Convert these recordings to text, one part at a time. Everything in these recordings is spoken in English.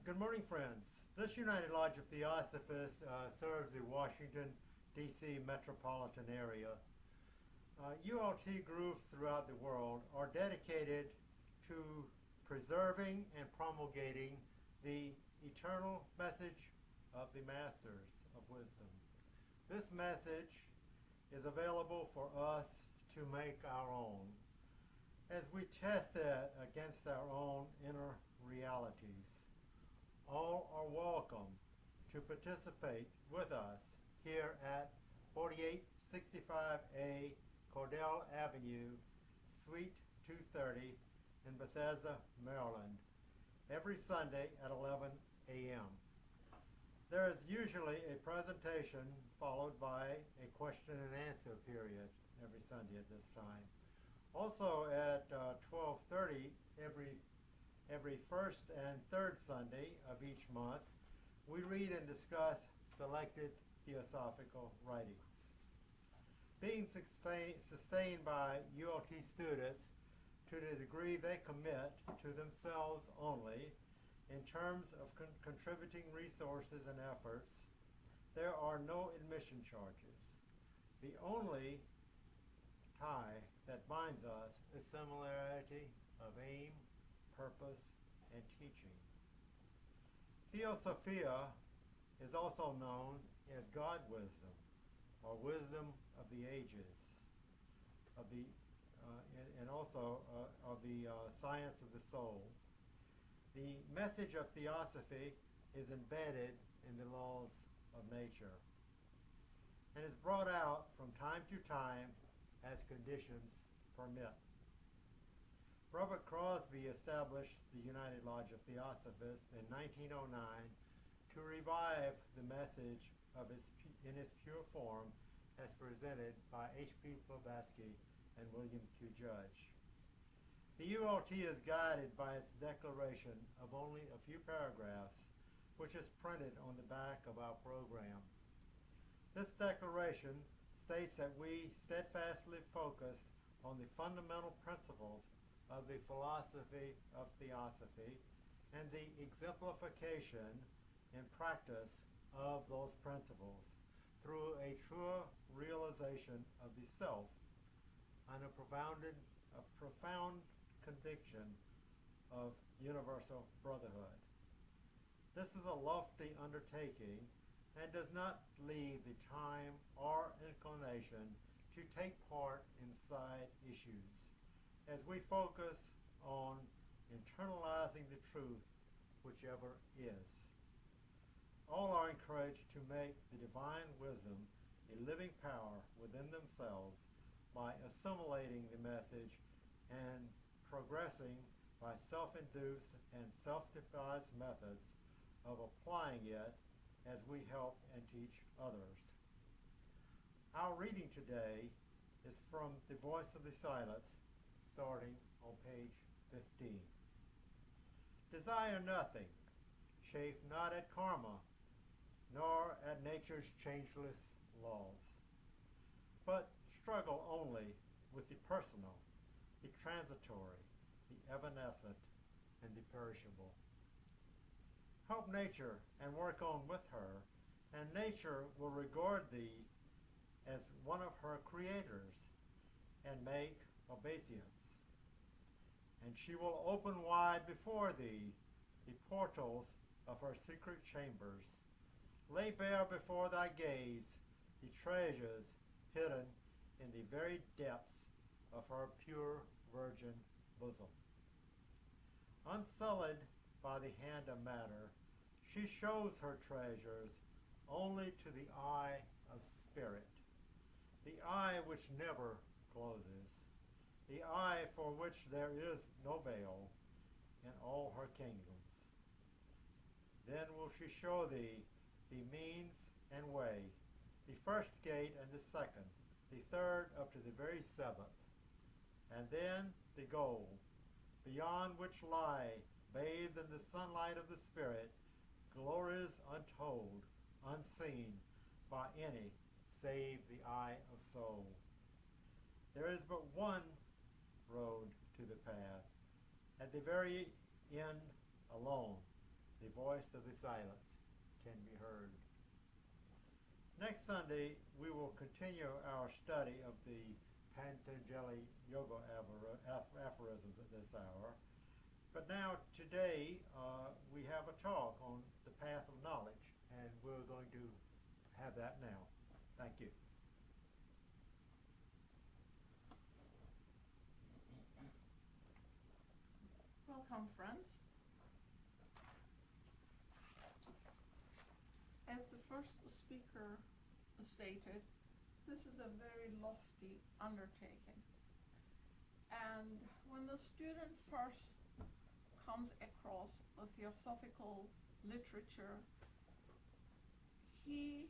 Good morning, friends. This United Lodge of Theosophists serves the Washington, D.C. metropolitan area. ULT groups throughout the world are dedicated to preserving and promulgating the eternal message of the Masters of Wisdom. This message is available for us to make our own as we test it against our own inner realities. All are welcome to participate with us here at 4865A Cordell Avenue, Suite 230 in Bethesda, Maryland, every Sunday at 11 a.m. There is usually a presentation followed by a question and answer period every Sunday at this time. Also at 12:30 every first and third Sunday of each month, we read and discuss selected theosophical writings. Being sustained by ULT students to the degree they commit to themselves only in terms of contributing resources and efforts, there are no admission charges. The only tie that binds us is similarity of aim, purpose, and teaching. Theosophia is also known as God wisdom, or wisdom of the ages, and also of the science of the soul. The message of theosophy is embedded in the laws of nature and is brought out from time to time as conditions permit. Robert Crosby established the United Lodge of Theosophists in 1909 to revive the message in its pure form as presented by H.P. Blavatsky and William Q. Judge. The ULT is guided by its declaration of only a few paragraphs, which is printed on the back of our program. This declaration states that we steadfastly focused on the fundamental principles of the philosophy of theosophy and the exemplification in practice of those principles through a truer realization of the self and a profound conviction of universal brotherhood. This is a lofty undertaking and does not leave the time or inclination to take part in side issues, as we focus on internalizing the truth, whichever is. All are encouraged to make the divine wisdom a living power within themselves by assimilating the message and progressing by self-induced and self-devised methods of applying it as we help and teach others. Our reading today is from The Voice of the Silence, starting on page 15. Desire nothing, chafe not at karma, nor at nature's changeless laws, but struggle only with the personal, the transitory, the evanescent, and the perishable. Help nature and work on with her, and nature will regard thee as one of her creators and make obeisance. And she will open wide before thee the portals of her secret chambers, lay bare before thy gaze the treasures hidden in the very depths of her pure virgin bosom. Unsullied by the hand of matter, she shows her treasures only to the eye of spirit, the eye which never closes, the eye for which there is no veil in all her kingdoms. Then will she show thee the means and way, the first gate and the second, the third up to the very seventh, and then the goal, beyond which lie, bathed in the sunlight of the Spirit, glories untold, unseen by any save the eye of soul. There is but one road to the path, at the very end alone, the voice of the silence can be heard. Next Sunday, we will continue our study of the Patanjali Yoga aphorisms at this hour. But now, today, we have a talk on the path of knowledge, and we're going to have that now. Thank you. Welcome, friends. As the first speaker stated, this is a very lofty undertaking. And when the student first comes across the theosophical literature, he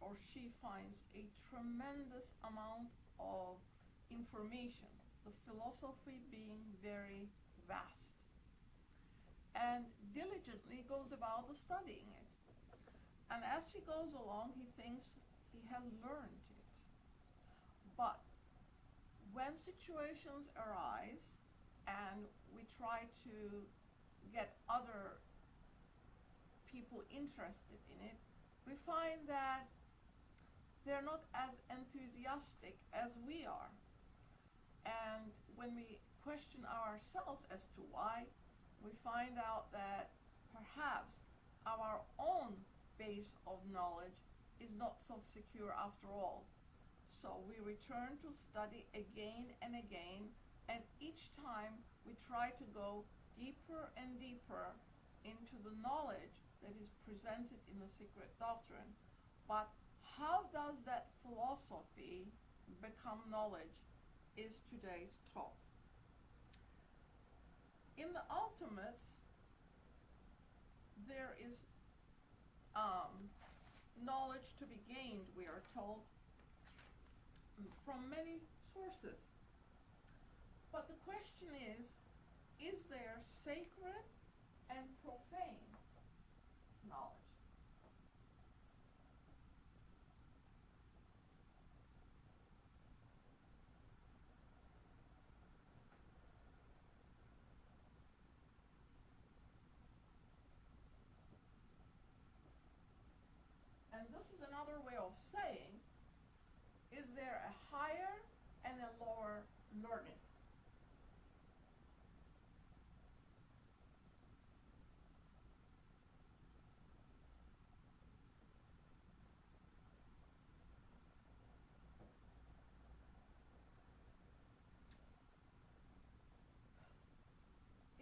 or she finds a tremendous amount of information, the philosophy being very vast, and diligently goes about studying it. And as he goes along, he thinks he has learned it. But when situations arise and we try to get other people interested in it, we find that they're not as enthusiastic as we are. And when we question ourselves as to why, we find out that perhaps our own base of knowledge is not so secure after all. So we return to study again and again, and each time we try to go deeper and deeper into the knowledge that is presented in the secret doctrine. But how does that philosophy become knowledge is today's talk. In the ultimates, there is knowledge to be gained, we are told, from many sources. But the question is there sacred and profane knowledge? And this is another way of saying, is there a higher and a lower learning?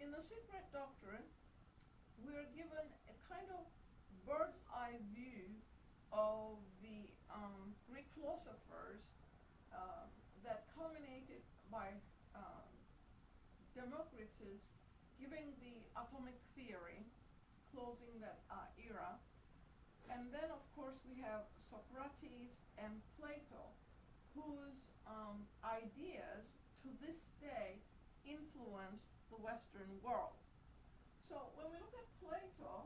In the secret doctrine, we are given a kind of bird's eye view of the Greek philosophers that culminated by Democritus giving the atomic theory, closing that era. And then, of course, we have Socrates and Plato, whose ideas to this day influence the Western world. So when we look at Plato,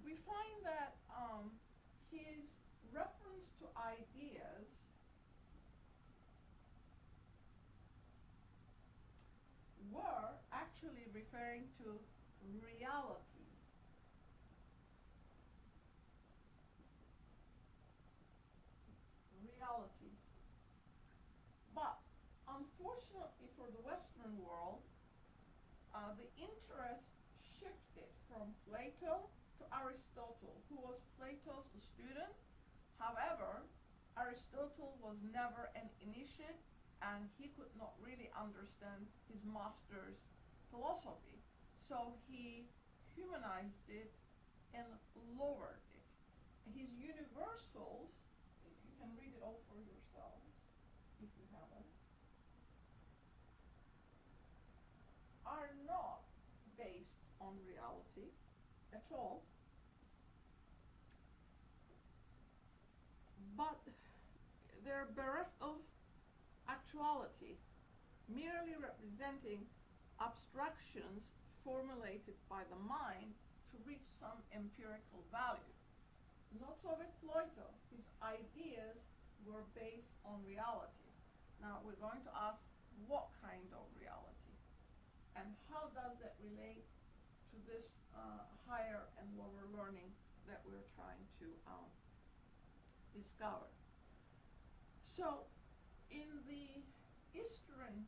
we find that his reference to ideas were actually referring to realities. Realities. But unfortunately for the Western world, the interest shifted from Plato to Aristotle, who was Plato's student. However, Aristotle was never an initiate, and he could not really understand his master's philosophy. So he humanized it and lowered it. His universals, you can read it all for yourselves if you haven't, are not based on reality at all, but they're bereft of actuality, merely representing abstractions formulated by the mind to reach some empirical value. Not so with Plato. His ideas were based on realities. Now we're going to ask, what kind And how does that relate to this higher and lower learning that we're trying to discover? So, in the Eastern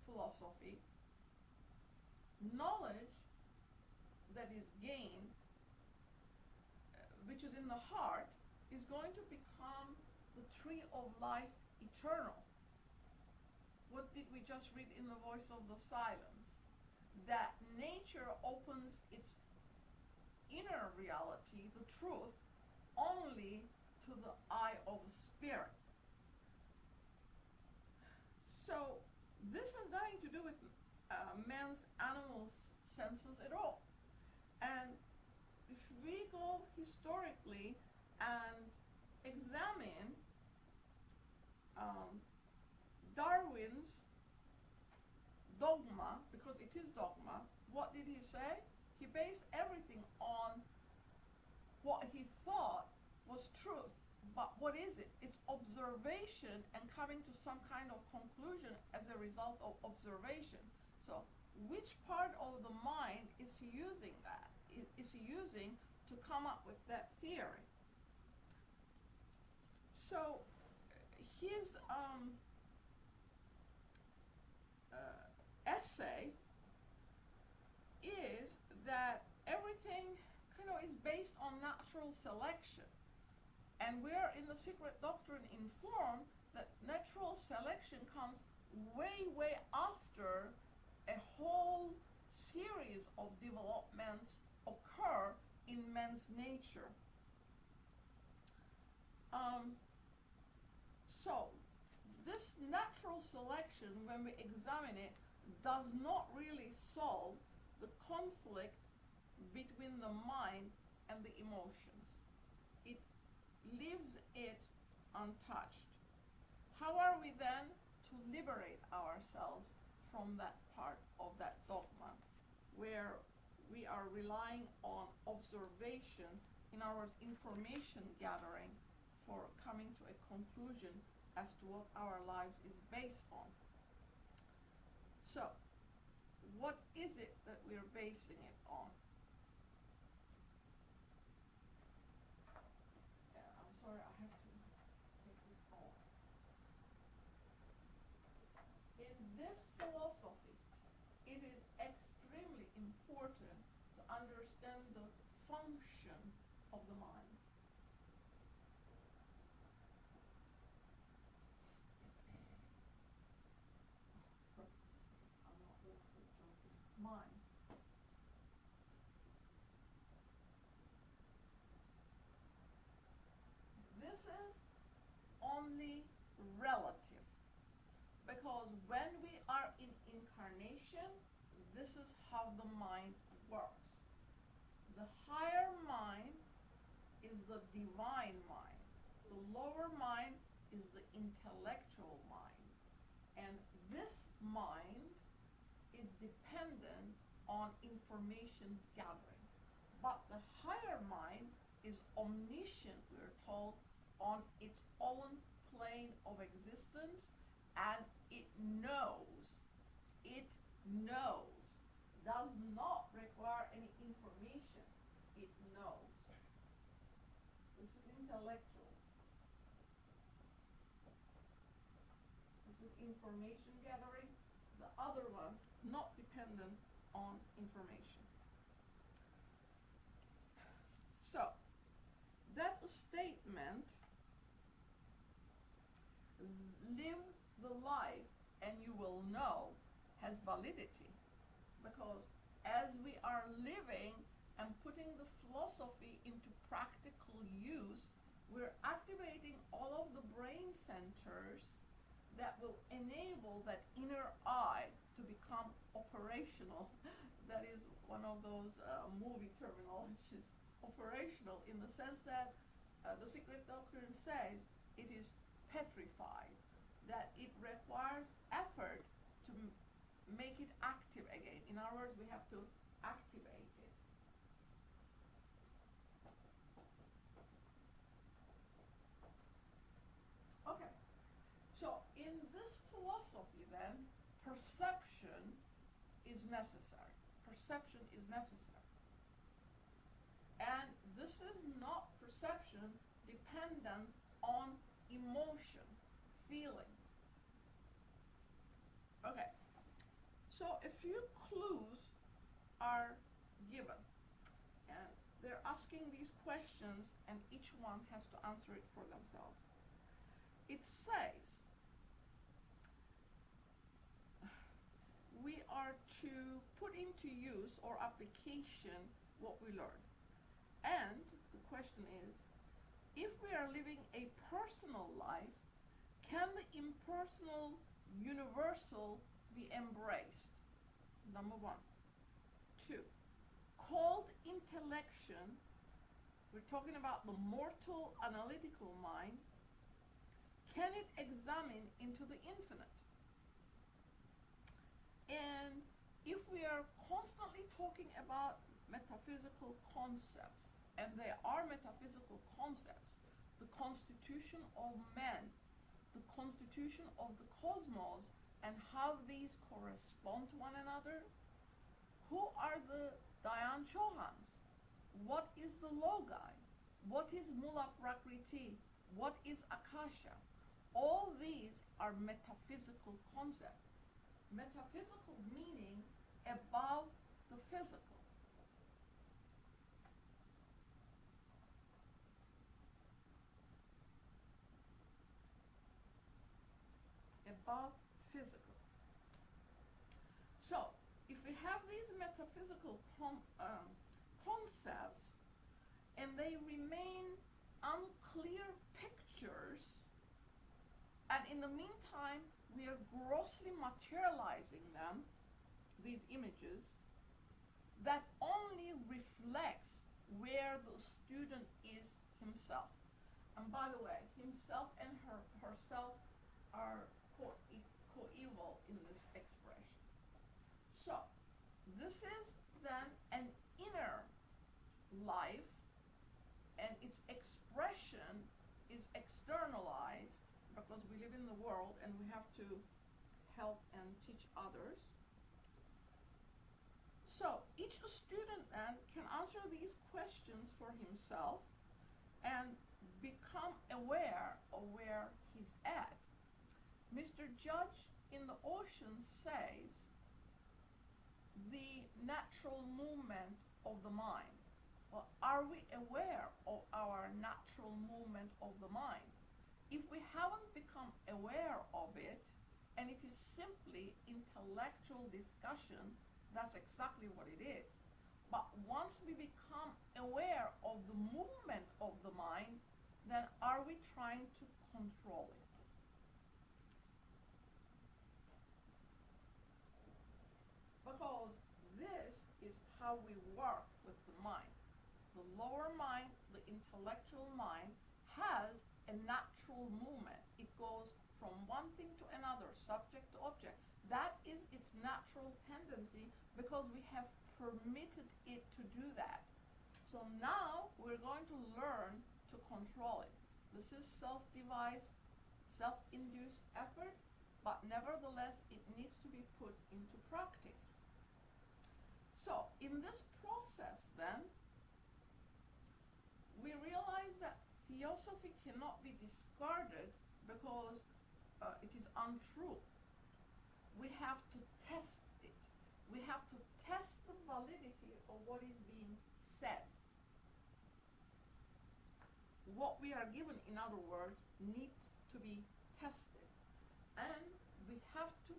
philosophy, knowledge that is gained, which is in the heart, is going to become the tree of life eternal. What did we just read in the voice of the silence? That nature opens its inner reality, the truth, only to the eye of the spirit. So this has nothing to do with man's animal senses at all. And if we go historically and examine Darwin's dogma, because it is dogma, what did he say? He based everything on what he thought was truth. But what is it? It's observation and coming to some kind of conclusion as a result of observation. So which part of the mind is he using that? Is he using to come up with that theory? So his essay is that everything kind of is based on natural selection. And we're in the secret doctrine informed that natural selection comes way, way after a whole series of developments occur in man's nature. So this natural selection, when we examine it, does not really solve the conflict between the mind and the emotions. It leaves it untouched. How are we then to liberate ourselves from that part of that dogma where we are relying on observation in our information gathering for coming to a conclusion as to what our lives is based on? So, what is it that we're basing it on? I'm sorry, I have to take this off. In this philosophy, it is extremely important to understand the function of the mind. Mind. This is only relative, because when we are in incarnation, this is how the mind works. The higher mind is the divine mind. The lower mind is the intellectual mind. And this mind is dependent on information gathering. But the higher mind is omniscient, we're told, on its own plane of existence, and it knows, does not require any information, it knows. This is intellectual. This is information gathering. The other one, not dependent on information. So, that statement, live the life and you will know, has validity, because as we are living and putting the philosophy into practical use, we're activating all of the brain centers that will enable that inner eye to become operational. That is one of those movie terminologies, operational, in the sense that the secret doctrine says it is petrified, that it requires effort to make it active again. In other words, we have to activate it. Okay, so in this philosophy then, perception is necessary. Perception is necessary. And this is not perception dependent on emotion, feeling. Okay, so a few clues are given. And they're asking these questions, and each one has to answer it for themselves. It says, we are to put into use or application what we learn. And the question is, if we are living a personal life, can the impersonal universal be embraced? Number one. Two, called intellection, we're talking about the mortal analytical mind, can it examine into the infinite? And if we are constantly talking about metaphysical concepts, and they are metaphysical concepts, the constitution of man, the constitution of the cosmos, and how these correspond to one another, who are the Dayan Chohans? What is the Logai? What is Mula Prakriti? What is Akasha? All these are metaphysical concepts. Metaphysical meaning above the physical. Above physical. So, if we have these metaphysical concepts and they remain unclear pictures, and in the meantime we are grossly materializing them, these images, that only reflects where the student is himself. And by the way, himself and herself are coeval in this expression. So, this is then an inner life, and its expression is externalized because we live in the world and we have to help and teach others. So, each student then can answer these questions for himself and become aware of where he's at. Mr. Judge in the Ocean says the natural movement of the mind. Well, are we aware of our natural movement of the mind? If we haven't become aware of it, and it is simply intellectual discussion, that's exactly what it is. But once we become aware of the movement of the mind, then are we trying to control it? Because this is how we work with the mind. The lower mind, the intellectual mind, has a natural movement. It goes from one thing to another, subject to object. That is its natural tendency because we have permitted it to do that. So now we're going to learn to control it. This is self-devised, self-induced effort, but nevertheless it needs to be put into practice. So in this process then, we realize that Theosophy cannot be discarded because it is untrue. We have to test it. We have to test the validity of what is being said. What we are given, in other words, needs to be tested. And we have to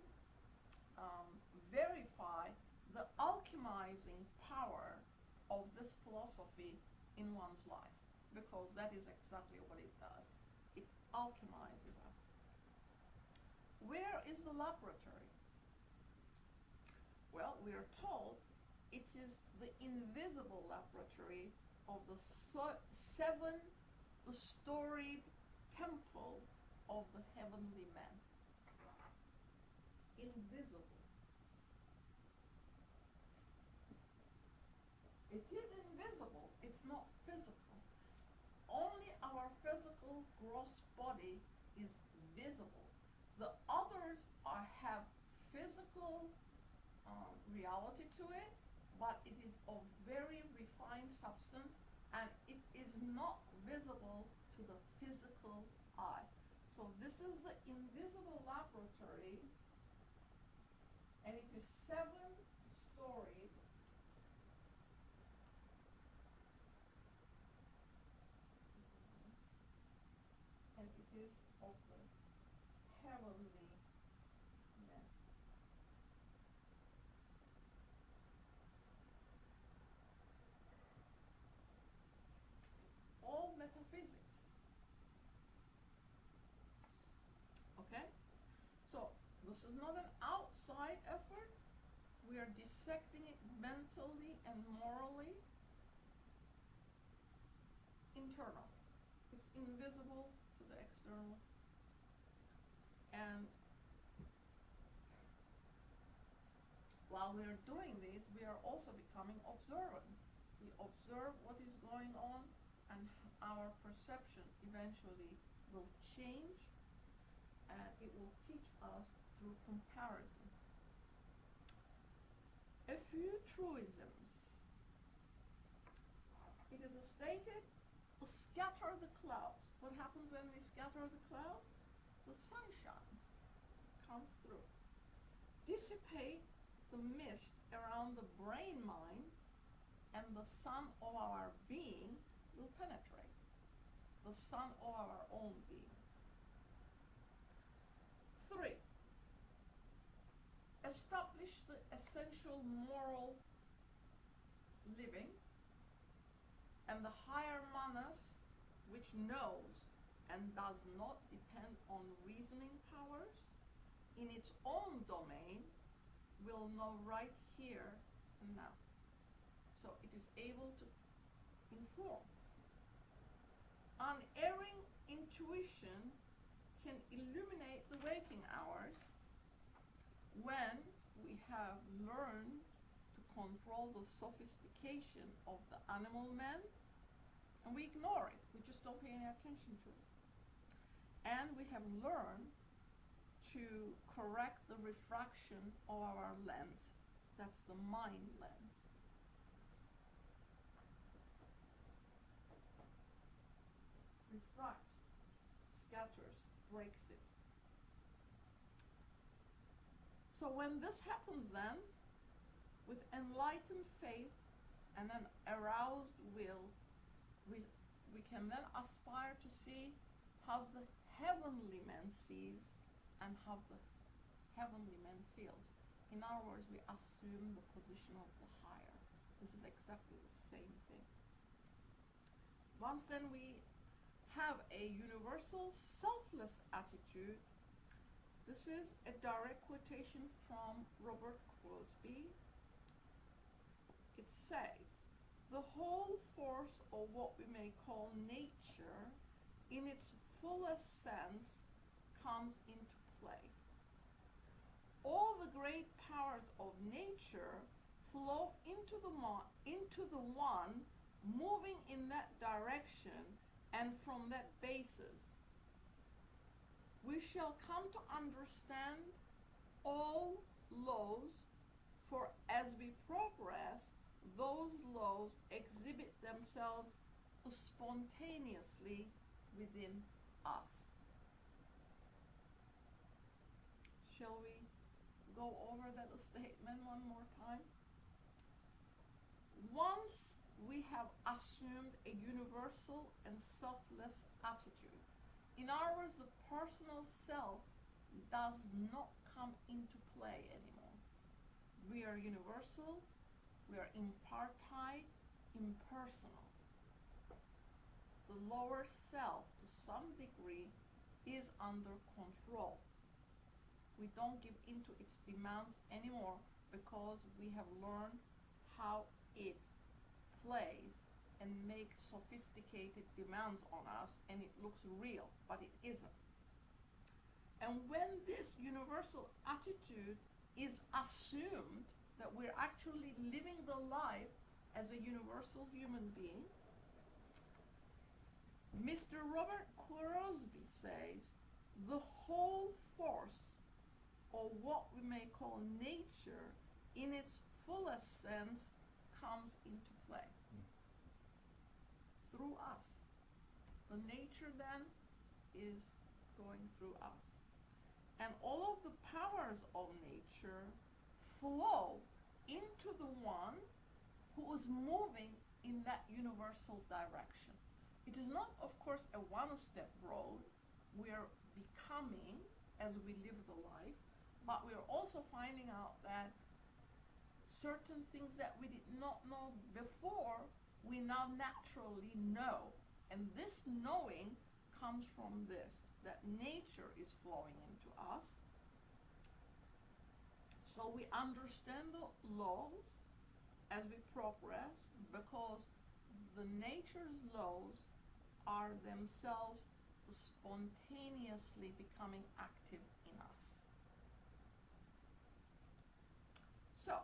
verify the alchemizing power of this philosophy in one's life, because that is exactly what it does. It alchemizes us. Where is the laboratory? Well, we are told it is the invisible laboratory of the seven-storied temple of the heavenly man. Invisible. It is invisible, it's not physical. Only our physical gross body is visible. The others have physical reality to it, but it is of very refined substance, and it is not visible to the physical eye. So this is the invisible laboratory, and it is 7-storied. And it is of the heavenly men. All metaphysics. Okay? So this is not an outside effort. We are dissecting it mentally and morally. Internal. It's invisible to the external. And while we are doing this, we are also becoming observant. We observe what is going on, and our perception eventually will change, and it will teach us through comparison. A few truisms. It is stated, scatter the clouds. What happens when we scatter the clouds? The sun shines, comes through. Dissipate the mist around the brain mind, and the sun of our being will penetrate. The sun of our own being. 3. Establish the essential moral living, and the higher manas, which knows and does not depend on reasoning powers, in its own domain, will know right here and now. So it is able to inform. Unerring intuition can illuminate the waking hours when we have learned to control the sophistication of the animal man, and we ignore it. We just don't pay any attention to it. And we have learned to correct the refraction of our lens. That's the mind lens. Refracts, scatters, breaks it. So when this happens then, with enlightened faith and an aroused will, we can then aspire to see how the heavenly man sees and how the heavenly man feels. In other words, we assume the position of the higher. This is exactly the same thing. Once then we have a universal selfless attitude. This is a direct quotation from Robert Crosby. It says, the whole force of what we may call nature in its fullest sense comes into play. All the great powers of nature flow into the one moving in that direction, and from that basis we shall come to understand all laws, for as we progress, those laws exhibit themselves spontaneously within us. Shall we go over that statement one more time? Once we have assumed a universal and selfless attitude, in other words, the personal self does not come into play anymore. We are universal, we are impartite, impersonal. The lower self, to some degree, is under control. We don't give in to its demands anymore because we have learned how it plays and makes sophisticated demands on us, and it looks real, but it isn't. And when this universal attitude is assumed that we're actually living the life as a universal human being, Mr. Robert Crosby says the whole force of what we may call nature in its fullest sense comes into play through us. The nature then is going through us. And all of the powers of nature flow into the one who is moving in that universal direction. It is not, of course, a one-step road. We are becoming as we live the life, but we are also finding out that certain things that we did not know before, we now naturally know. And this knowing comes from this, that nature is flowing into us. So we understand the laws as we progress, because the nature's laws are themselves spontaneously becoming active in us. So,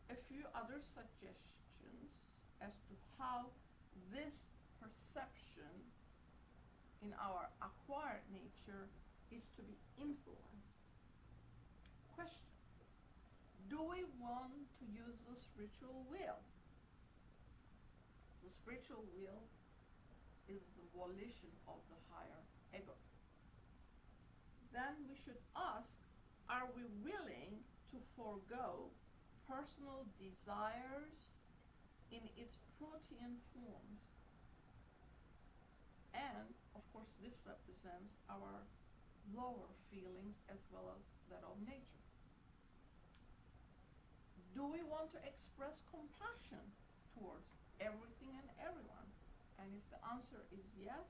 a few other suggestions as to how this perception in our acquired nature is to be influenced. Question: do we want to use the spiritual will? The spiritual will is the volition of the higher ego. Then we should ask, are we willing to forego personal desires in its protean forms? And, of course, this represents our lower feelings as well as that of nature. Do we want to express compassion towards everything and everyone? And if the answer is yes,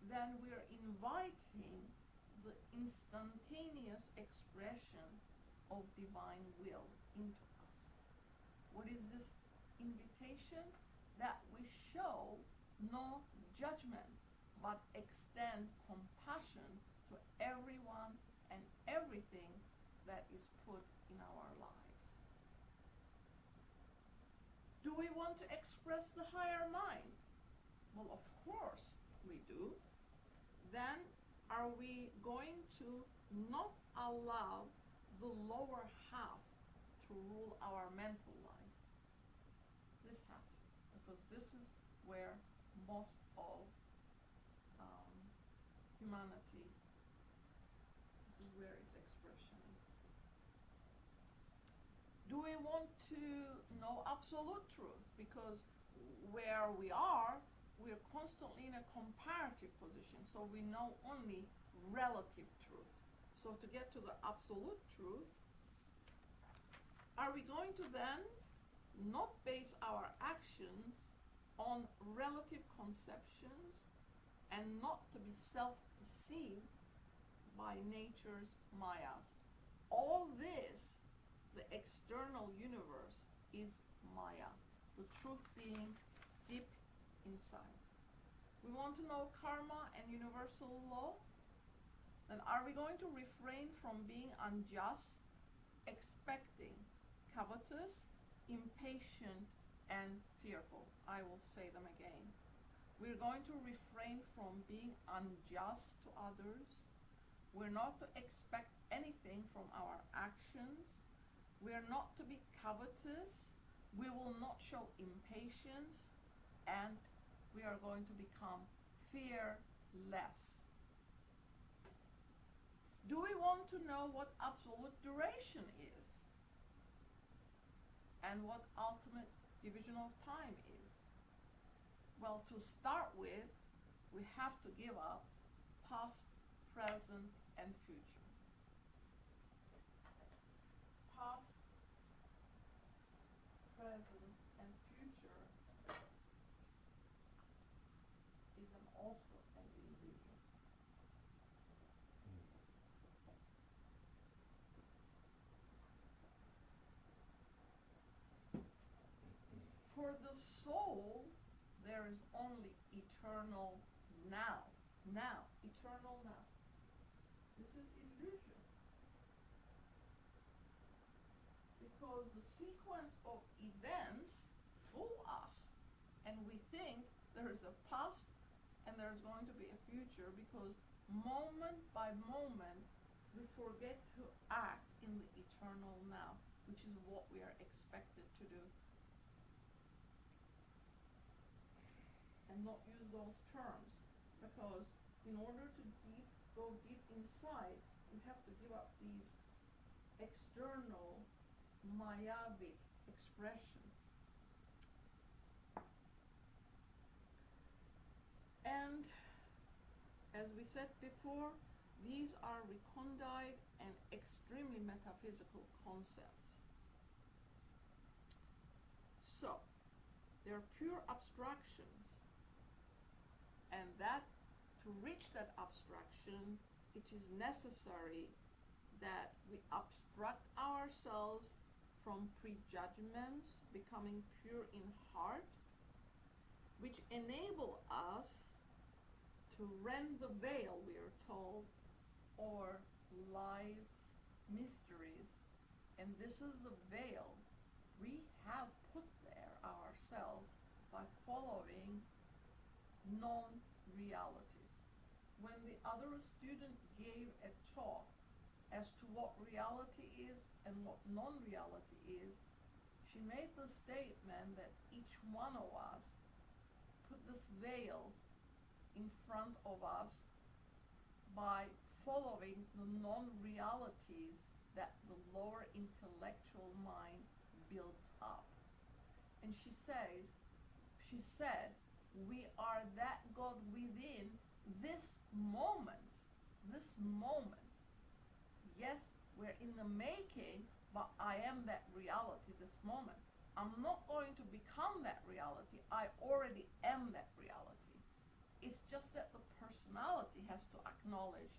then we are inviting the instantaneous expression of divine will into us. What is this invitation? That we show no judgment, but extend compassion to everyone and everything that is put in our lives. Do we want to express the higher mind? Well, of course we do. Then are we going to not allow the lower half to rule our mental life? This half, because this is where most of humanity, this is where its expression is. Do we want to know absolute truth? Because where we are constantly in a comparative position, so we know only relative truth. So to get to the absolute truth, are we going to then not base our actions on relative conceptions and not to be self-deceived by nature's mayas? All this, the external universe, is maya, the truth being deep inside. We want to know karma and universal law? Then are we going to refrain from being unjust, expecting, covetous, impatient, and fearful? I will say them again. We're going to refrain from being unjust to others. We're not to expect anything from our actions. We're not to be covetous. We will not show impatience. And we are going to become fearless. Do we want to know what absolute duration is? And what ultimate division of time is? Well, to start with, we have to give up past, present, and future. Past, present, and future is also an illusion. For the soul, there is only eternal now. Now, eternal now. This is illusion. Because the sequence of events fool us, and we think there is a past and there's going to be a future, because moment by moment we forget to act in the eternal now, which is what we are expected to do. And not use those terms, because in order to go deep inside, you have to give up these external Mayavic expressions. And as we said before, these are recondite and extremely metaphysical concepts. So, they're pure abstractions, and that to reach that abstraction, it is necessary that we abstract ourselves from prejudgments, becoming pure in heart, which enable us to rend the veil, we are told, or life's mysteries. And this is the veil we have put there ourselves by following non-realities. When the other student gave a talk as to what reality is and what non-reality is, she made the statement that each one of us put this veil in front of us by following the non-realities that the lower intellectual mind builds up. And she said, we are that God within this moment. Yes, we're in the making, but I am that reality this moment. I'm not going to become that reality. I already am that reality. It's just that the personality has to acknowledge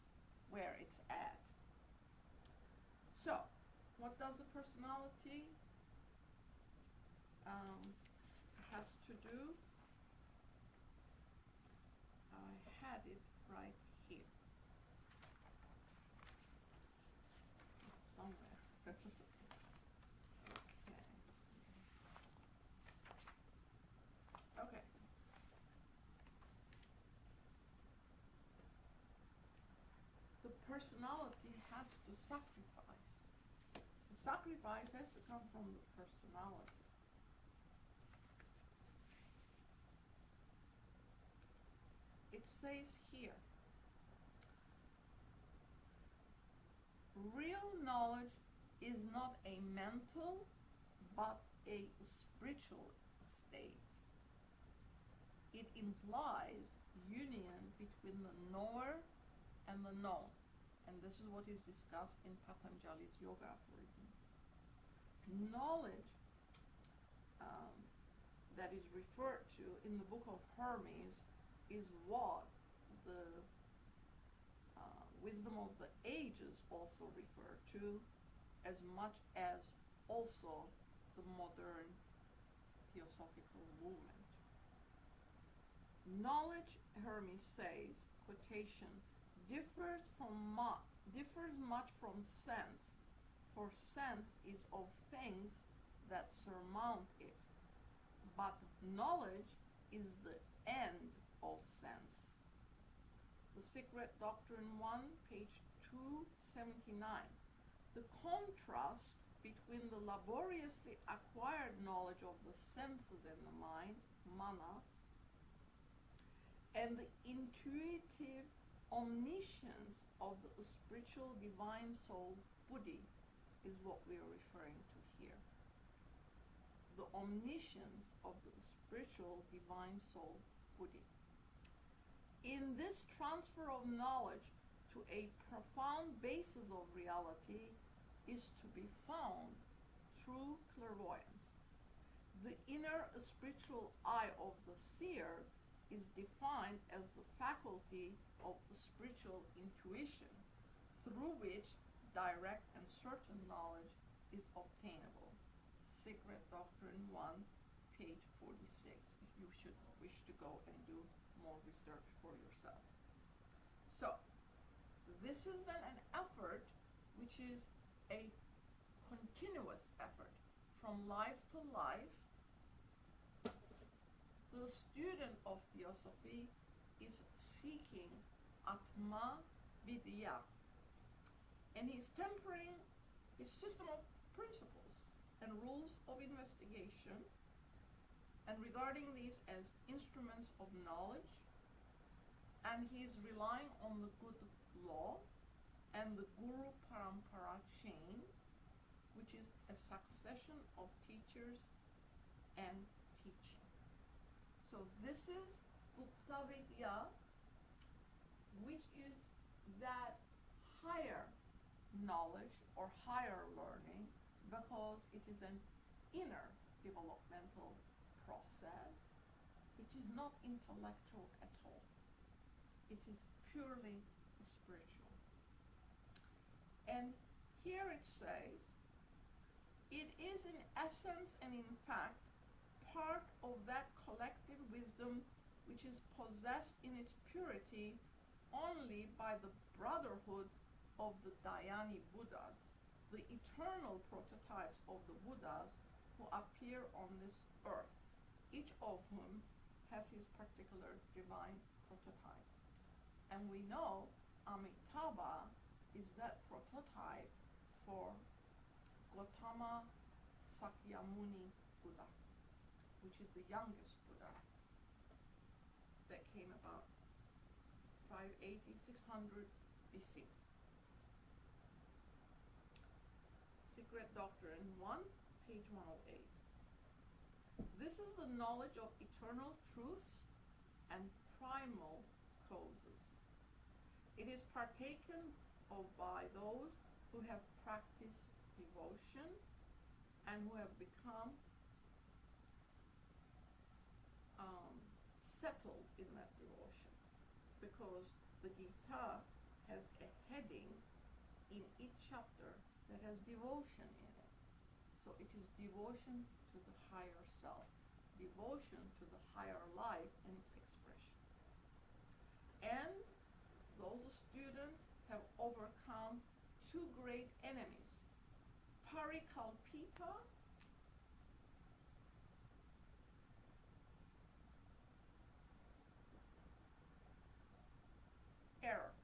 where it's at. So, what does the personality has to do? I had it right here. Somewhere. Okay. The personality has to sacrifice. The sacrifice has to come from the personality. It says here, real knowledge is not a mental but a spiritual state. It implies union between the knower and the known. And this is what is discussed in Patanjali's Yoga aphorisms. Knowledge that is referred to in the Book of Hermes is what the wisdom of the ages also refer to, as much as also the modern theosophical movement. Knowledge, Hermes says, quotation, differs much from sense, for sense is of things that surmount it, but knowledge is the end of sense. The Secret Doctrine 1, page 279. The contrast between the laboriously acquired knowledge of the senses and the mind, manas, and the intuitive omniscience of the spiritual divine soul, buddhi, is what we are referring to here. The omniscience of the spiritual divine soul, buddhi. In this transfer of knowledge to a profound basis of reality is to be found true clairvoyance. The inner spiritual eye of the seer is defined as the faculty of spiritual intuition through which direct and certain knowledge is obtainable. Secret Doctrine 1, page 46, if you should wish to go and do more research for yourself. So, this is then an effort which is a continuous effort from life to life. The student of Theosophy is seeking Atma Vidya, And he's tempering his system of principles and rules of investigation and regarding these as instruments of knowledge, and he is relying on the good law and the Guru Parampara chain, which is a succession of teachers and teaching. So this is Gupta Vidya, which is that higher knowledge or higher learning, because it is an inner developmental process, which is not intellectual at all. It is purely spiritual. And here it says, it is in essence and in fact part of that collective wisdom which is possessed in its purity only by the brotherhood of the Dhyani Buddhas, the eternal prototypes of the Buddhas who appear on this earth, each of whom has his particular divine prototype. And we know Amitabha is that prototype for Gautama Sakyamuni Buddha, which is the youngest Buddha that came about 580, 600 BC. Secret Doctrine 1, page 108. This is the knowledge of eternal truths and primal causes. It is partaken of by those who have practiced devotion and who have become settled in that devotion, because the Gita has a heading in each chapter that has devotion in it. So it is devotion to the higher self, devotion to the higher life and its expression. And those students have overcome two great enemies, parikalpita error,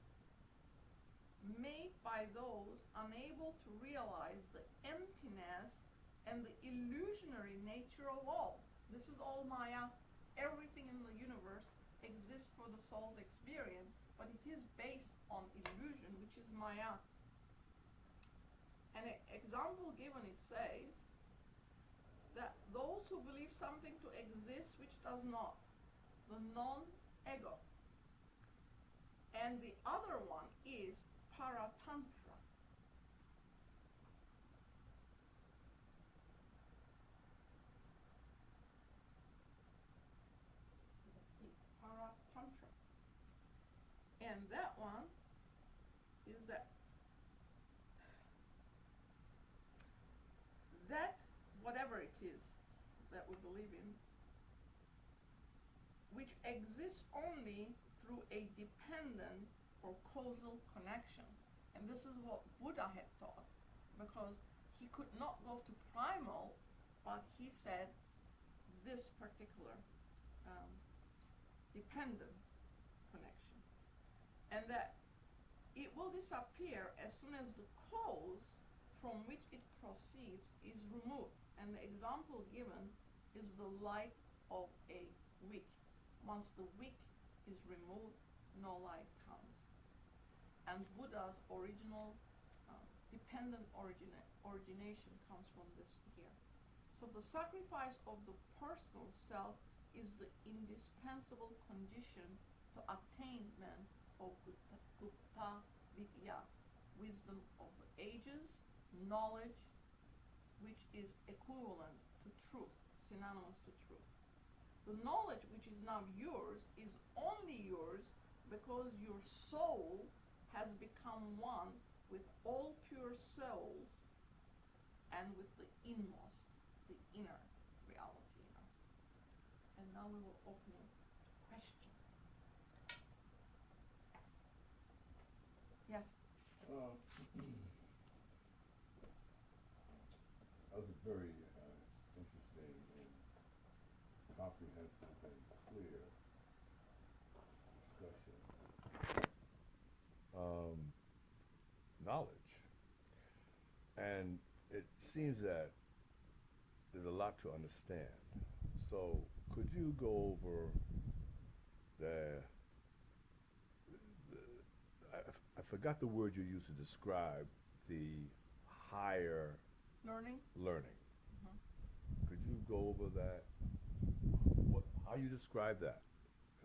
made by those unable to realize the emptiness and the illusionary nature of all. This is all Maya. Everything in the universe exists for the soul's experience, but it is based on illusion, which is Maya. An example given, it says that those who believe something to exist which does not, the non-ego. And the other one is paratantra. Paratantra. And that one is that whatever it is that we believe in, which exists only through a dependent or causal connection. And this is what Buddha had taught, because he could not go to primal, but he said this particular dependent connection. And that it will disappear as soon as the cause from which it proceeds is removed. And the example given is the light of a wick. Once the wick is removed, no light comes. And Buddha's original dependent origination comes from this here. So the sacrifice of the personal self is the indispensable condition to attainment of Gupta Vidya, wisdom of the ages, knowledge which is equivalent to truth, synonymous to truth. The knowledge which is now yours is only yours because your soul has become one with all pure souls and with the inmost, the inner reality in us. And now we will open it to questions. Yes? That was a very interesting and comprehensive and clear discussion. Knowledge. And it seems that there's a lot to understand. So could you go over the I forgot the word you used to describe the higher Learning? learning. Mhm. Could you go over that? How you describe that?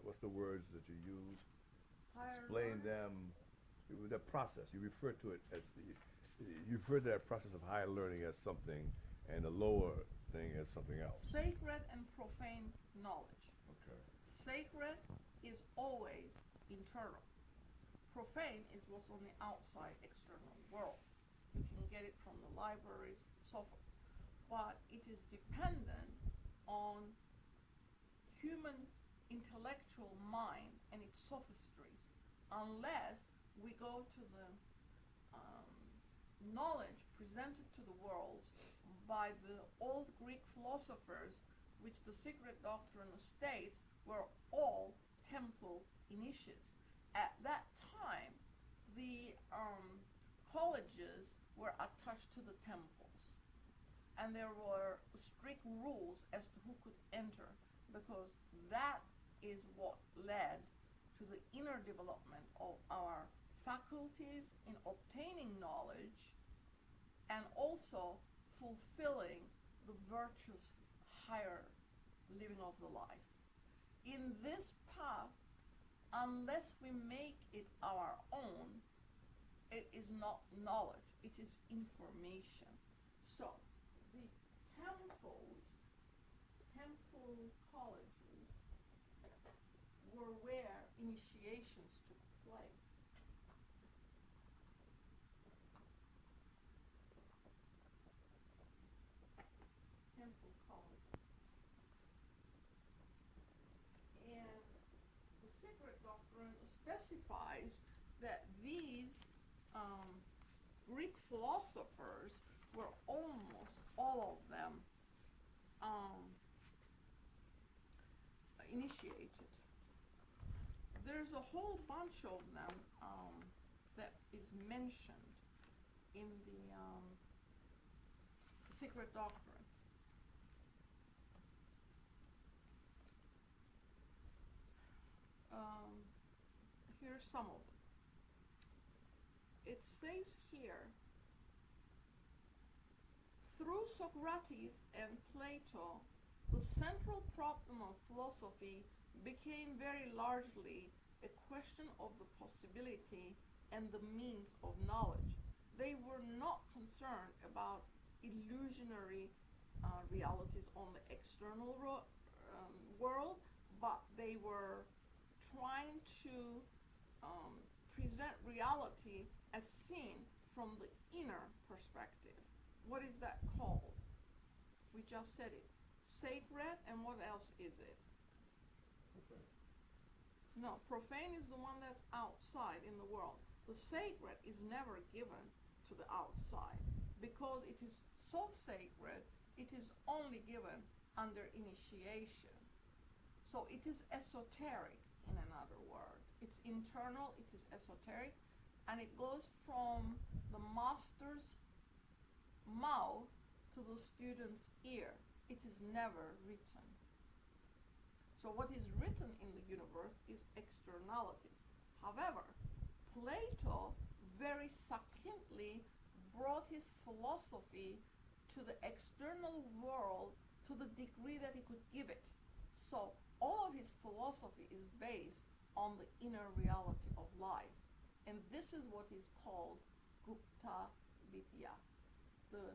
What's the words that you use? Higher Explain learning? them. The process. You refer to it as you refer to that process of higher learning as something, and the lower thing as something else. Sacred and profane knowledge. Okay. Sacred is always internal. Profane is what's on the outside, external world. You can get it from the libraries, so forth. But it is dependent on human intellectual mind and its sophistries, unless we go to the knowledge presented to the world by the old Greek philosophers, which the secret doctrine states were all temple initiates. At that time, the colleges were attached to the temples, and there were strict rules as to who could enter, because that is what led to the inner development of our faculties in obtaining knowledge and also fulfilling the virtuous higher living of the life. In this path, unless we make it our own, it is not knowledge, it is information. So, the temple colleges were where initiations took place. Temple colleges. And the secret doctrine specifies that these Greek philosophers were almost all of them initiated. There's a whole bunch of them that is mentioned in the secret doctrine. Here's some of them. It says here, through Socrates and Plato, the central problem of philosophy became very largely a question of the possibility and the means of knowledge. They were not concerned about illusionary realities on the external world, but they were trying to present reality as seen from the inner perspective. What is that called? We just said it. Sacred, and what else is it? Profane. No, profane is the one that's outside in the world. The sacred is never given to the outside because it is so sacred, it is only given under initiation. So it is esoteric, in another word. It's internal, it is esoteric, and it goes from the master's mouth to the student's ear. It is never written. So what is written in the universe is externalities. However, Plato very succinctly brought his philosophy to the external world to the degree that he could give it. So all of his philosophy is based on the inner reality of life. And this is what is called Gupta Vidya, the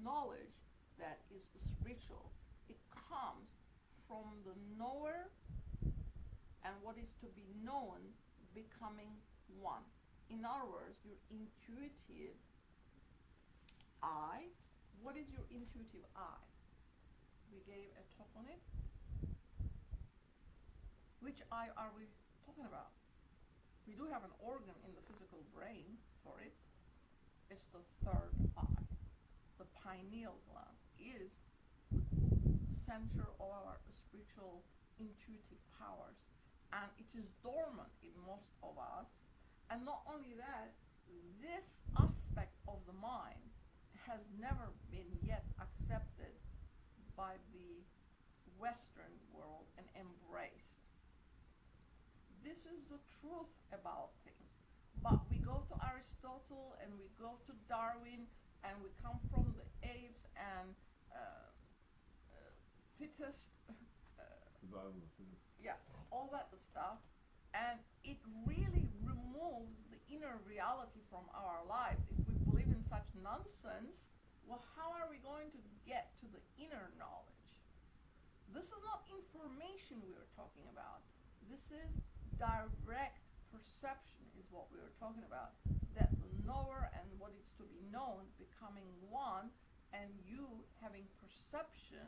knowledge that is spiritual. It comes from the knower and what is to be known becoming one. In other words, your intuitive eye. What is your intuitive eye? We gave a talk on it. Which eye are we talking about? We do have an organ in the physical brain for it. It's the third eye. The pineal gland is the center of our spiritual intuitive powers, and it is dormant in most of us. And not only that, this aspect of the mind has never been yet accepted by the Western world and embraced. This is the truth about things. But we go to Aristotle and we go to Darwin and we come from the apes and fittest, Survival of the fittest. yeah, all that stuff, and it really removes the inner reality from our lives. If we believe in such nonsense, well, how are we going to get to the inner knowledge? This is not information we are talking about. This is direct perception is what we were talking about. That the knower and what is to be known becoming one, and you having perception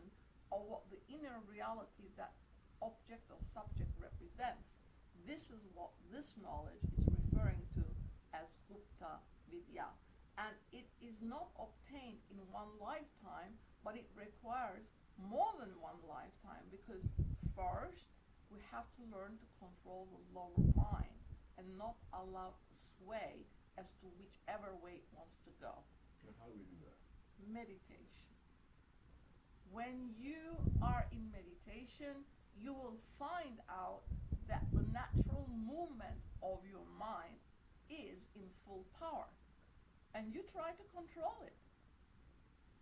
of what the inner reality that object or subject represents. This is what this knowledge is referring to as Gupta Vidya. And it is not obtained in one lifetime, but it requires more than one lifetime, because first we have to learn to control the lower mind and not allow sway as to whichever way it wants to go. And how do we do that? Meditation. When you are in meditation, you will find out that the natural movement of your mind is in full power. And you try to control it.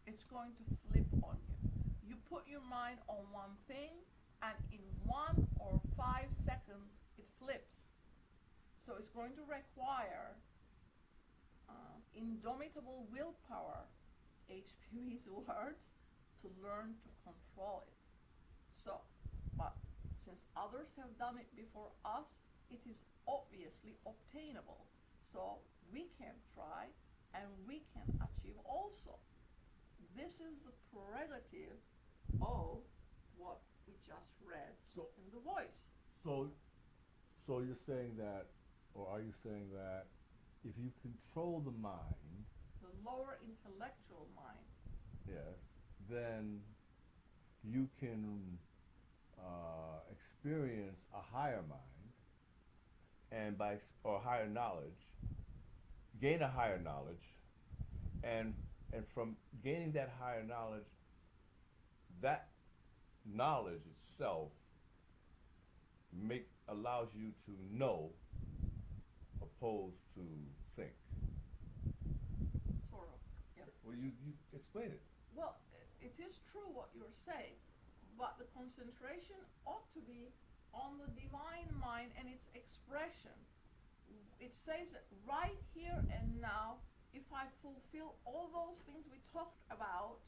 It's going to flip on you. You put your mind on one thing, and in 1 or 5 seconds, it flips. So it's going to require indomitable willpower, HPV's words, to learn to control it. So, but since others have done it before us, it is obviously obtainable. So we can try and we can achieve also. This is the prerogative of what we just read in the voice. So you're saying that, or are you saying that if you control the mind, The lower intellectual mind, yes, then you can experience a higher mind, and or higher knowledge, gain a higher knowledge, and from gaining that higher knowledge, that knowledge itself allows you to know opposed to think. sort of, yes. Well, you explain it. Well, it is true what you're saying, but the concentration ought to be on the divine mind and its expression. It says that right here and now, if I fulfill all those things we talked about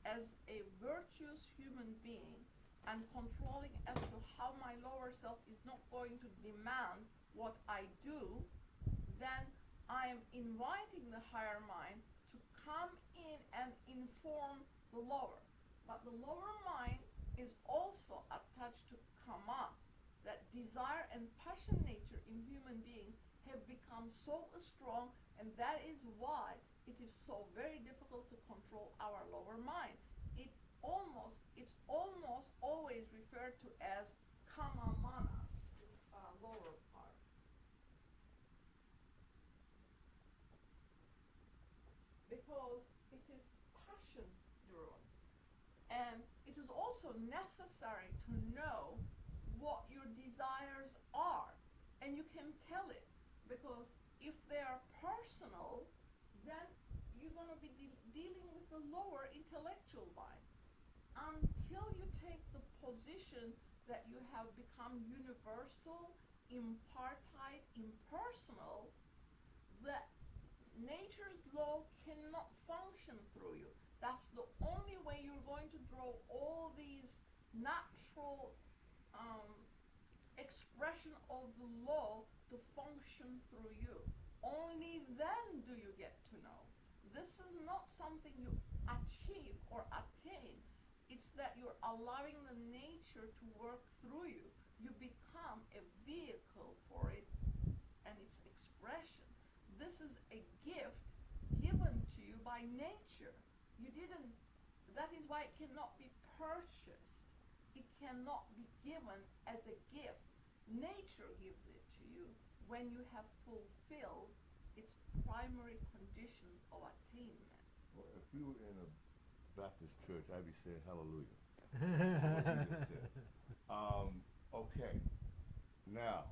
as a virtuous human being, and controlling as to how my lower self is not going to demand what I do, then I am inviting the higher mind to come in and inform the lower. But the lower mind is also attached to kama, that desire and passion nature in human beings have become so strong, and that is why it is so very difficult to control our lower mind. It's almost always referred to as kama manas, this lower part. Because it is passion driven. And it is also necessary to know what your desires are. And you can tell it, because if they are personal, then you're going to be dealing with the lower intellectual mind. Until you take the position that you have become universal, impartite, impersonal, that nature's law cannot function through you. That's the only way you're going to draw all these natural expression of the law to function through you. Only then do you get to know. This is not something you achieve or attain. It's that you're allowing the nature to work through you. You become a vehicle for it and its expression. This is a gift given to you by nature. That is why it cannot be purchased. It cannot be given as a gift. Nature gives it to you when you have fulfilled its primary conditions of attainment. Well, if you were in a Baptist church, I'd be saying hallelujah. That's what you just said. Okay. Now,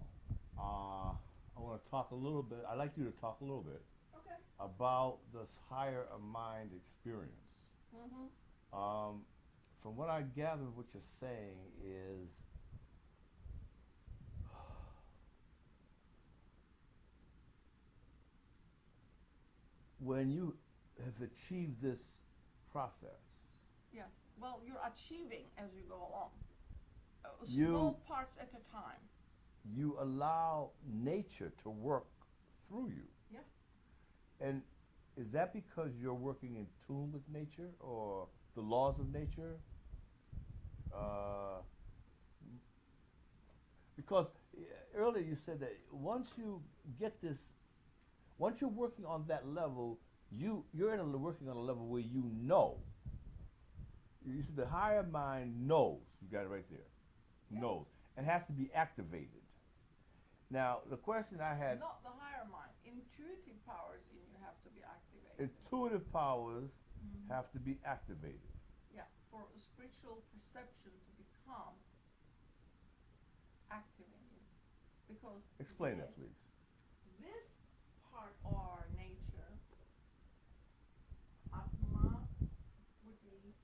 I want to talk a little bit. I'd like you to talk a little bit Okay. about this higher mind experience. Mm-hmm. From what I gather, what you're saying is when you have achieved this process, Yes. Well, you're achieving as you go along. You- Small parts at a time. you allow nature to work through you. Yeah. And is that because you're working in tune with nature or the laws of nature? Because earlier you said that once you get this, once you're working on that level, you're working on a level where you know. You said the higher mind knows. You got it right there. Yeah. Knows. And has to be activated. Now, the question I had, Not the higher mind. Intuitive powers in you have to be activated. intuitive powers Mhm. have to be activated. Yeah, for a spiritual perception to become active in you. Because Explain this, that, please. this part of our nature, Atma, Buddhi,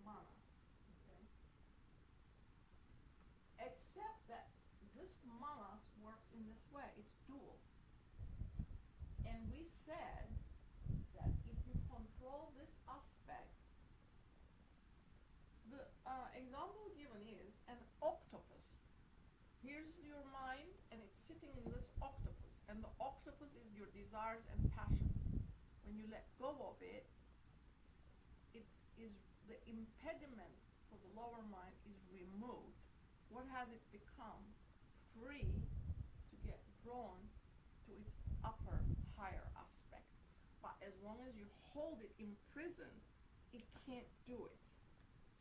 Manas, okay? Except that this Manas works in this way, it's dual. And we said that if you control this aspect, the example given is an octopus. Here's your mind, and it's sitting in this octopus, and the octopus is your desires and passions. When you let go of it, it is the impediment for the lower mind is removed. What has it become? Free to get drawn to its upper, higher aspect. But as long as you hold it imprisoned, it can't do it.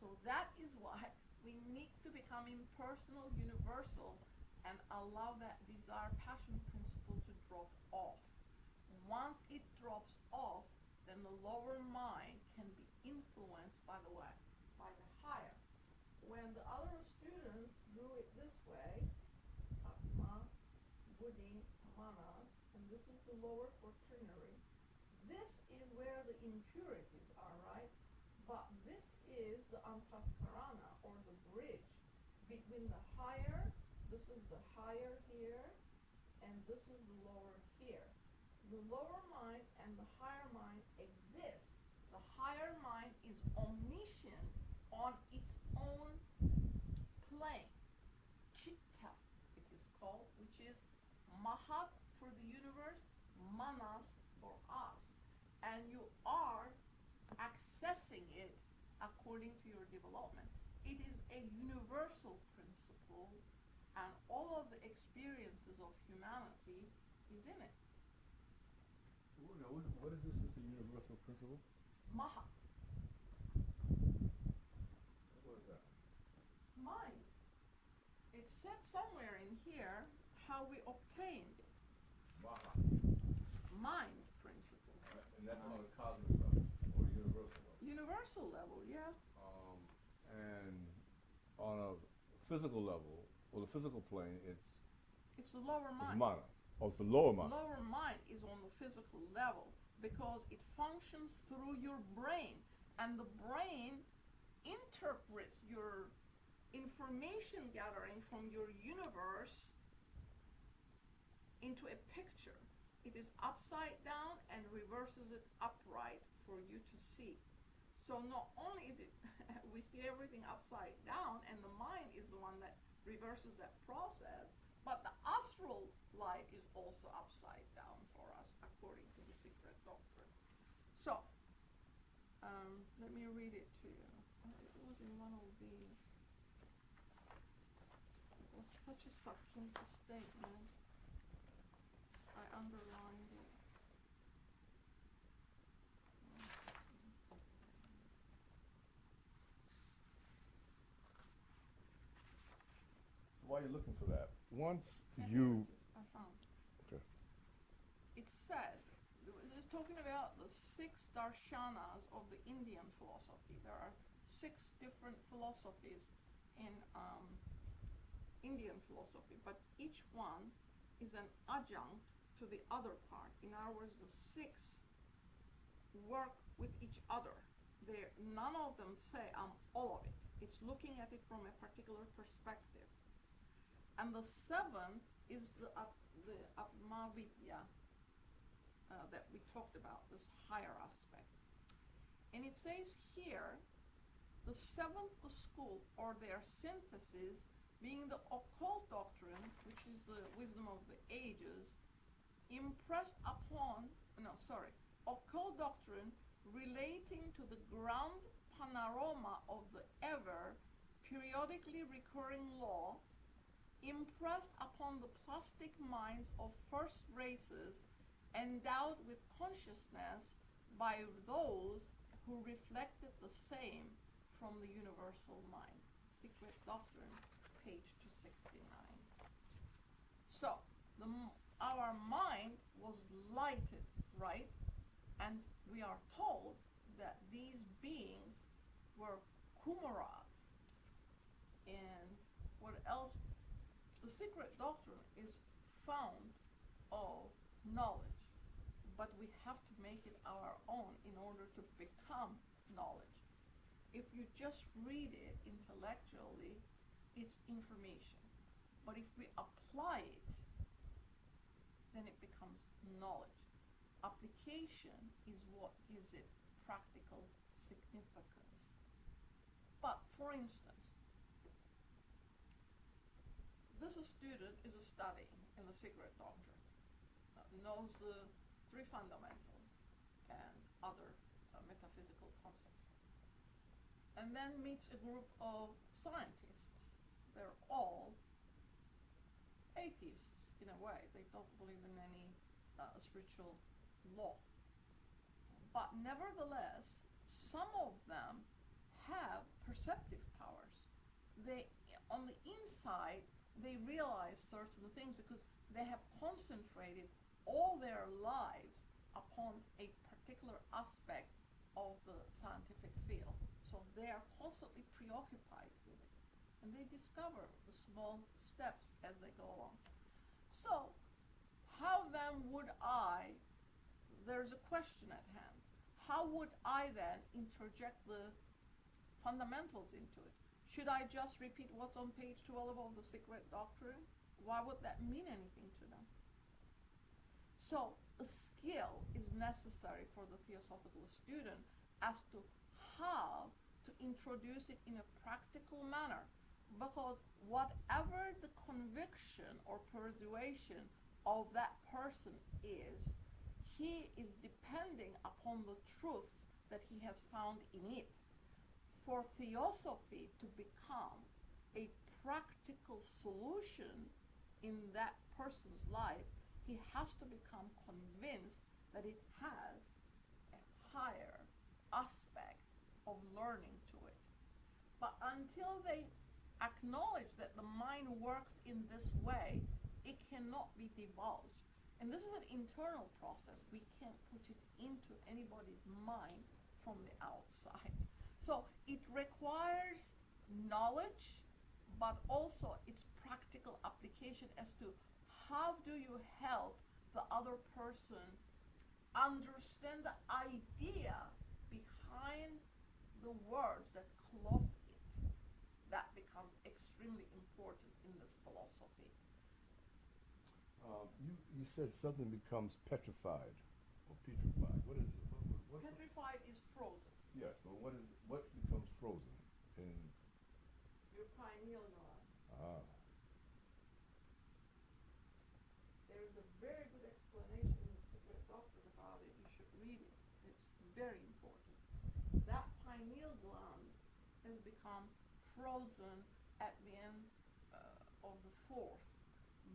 So that is why we need to become impersonal, universal, and allow that desire passion principle to drop off. Once it drops off, then the lower mind can be influenced by the way, by the higher. When the other students do it this way, Atma, Buddhi, Manas, and this is the lower quaternary, this is where the impurities are, right? But this is the antaskarana, or the bridge between the higher, this is the higher here, and this is the lower here. The lower mind and the higher mind exist. The higher mind is omniscient on its own plane. Chitta, it is called, which is Mahat for the universe, Manas for us. And you are accessing it according to your development. It is a universal principle, and all of the experiences of humanity is in it. What is this as a universal principle? Mahat, What is that? mind. It's said somewhere in here how we obtained it. Maha. Mind principle. And that's on a cosmic level or universal level. Universal level, yeah. And on a physical level, or the physical plane, It's the lower it's mind. manas. Oh, it's the lower mind. Lower mind is on the physical level because it functions through your brain, and the brain interprets your information gathering from your universe into a picture. It is upside down and reverses it upright for you to see. So not only is it we see everything upside down, and the mind is the one that reverses that process, but the astral life is also upside down for us according to the secret doctrine. So let me read it to you. It was in one of the, it was such a succinct statement. I underlined it. While you're looking for that, once And you here it is, I found. Okay. It said, it's talking about the 6 darshanas of the Indian philosophy. There are 6 different philosophies in Indian philosophy, but each one is an adjunct to the other part. In other words, the 6 work with each other. None of them say I'm all of it. It's looking at it from a particular perspective. And the 7 is the Atmavidya that we talked about, this higher aspect. And it says here, the 7th school, or their synthesis, being the occult doctrine, which is the wisdom of the ages, occult doctrine relating to the ground panorama of the ever periodically recurring law, impressed upon the plastic minds of first races endowed with consciousness by those who reflected the same from the universal mind. Secret Doctrine, page 269. So, our mind was lighted, right? And we are told that these beings were kumaras. And what else? The Secret Doctrine is found of knowledge, but we have to make it our own in order to become knowledge. If you just read it intellectually, it's information. But if we apply it, then it becomes knowledge. Application is what gives it practical significance. But for instance, this student is studying in the Secret Doctrine, knows the 3 fundamentals and other metaphysical concepts, and then meets a group of scientists. They're all atheists in a way. They don't believe in any spiritual law. But nevertheless, some of them have perceptive powers. On the inside, they realize certain things because they have concentrated all their lives upon a particular aspect of the scientific field. So they are constantly preoccupied with it. And they discover the small steps as they go along. So, how then would there's a question at hand. How would I then interject the fundamentals into it? Should I just repeat what's on page 12 of the Secret Doctrine? Why would that mean anything to them? So, a skill is necessary for the theosophical student as to how to introduce it in a practical manner. Because whatever the conviction or persuasion of that person is, he is depending upon the truths that he has found in it. For theosophy to become a practical solution in that person's life, he has to become convinced that it has a higher aspect of learning to it. But until they acknowledge that the mind works in this way, it cannot be divulged. And this is an internal process. We can't put it into anybody's mind from the outside. So it requires knowledge, but also its practical application as to how do you help the other person understand the idea behind the words that clothe it. That becomes extremely important in this philosophy. You said something becomes petrified or putrefied. What is it? What Petrified is frozen. Yes, but what becomes frozen? Your pineal gland. There is a very good explanation in the Secret Doctrine about it. You should read it. It's very important. That pineal gland has become frozen at the end of the 4th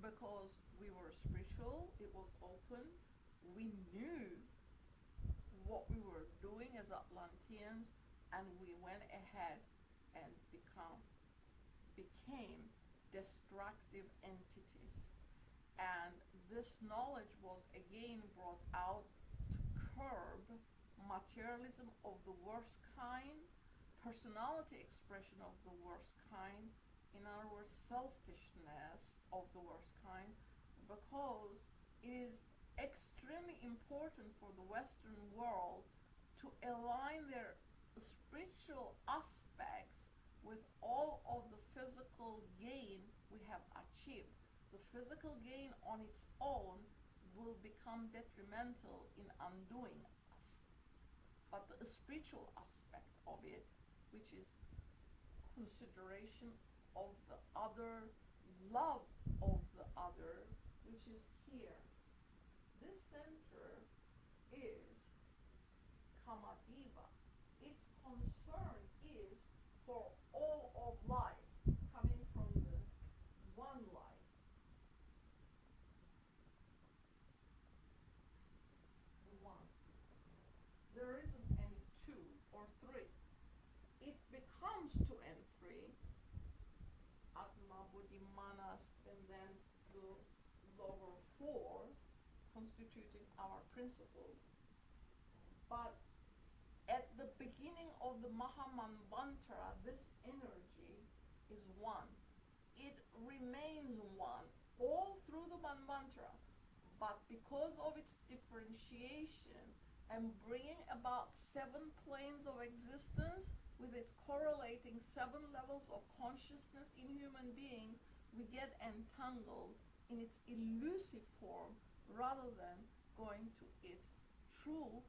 because we were spiritual, it was open, we knew what we were doing as Atlanteans, and we went ahead and became destructive entities. And this knowledge was again brought out to materialism of the worst kind, personality expression of the worst kind, in other words, selfishness of the worst kind, because it is extremely important for the Western world to align their spiritual aspects with all of the physical gain we have achieved. The physical gain on its own will become detrimental in undoing us. But the spiritual aspect of it, which is consideration of the other, love of the other, which is here. This center is Kamadeva. Its concern is for all of life, coming from the one life. The one. There isn't any two or three. It becomes two and three, Atma, Buddhi, Manas, and then the lower four, constituting our principles. But at the beginning of the Mahamanvantara, this energy is one. It remains one all through the Manvantara. But because of its differentiation and bringing about 7 planes of existence with its correlating 7 levels of consciousness in human beings, we get entangled in its elusive form rather than going to its true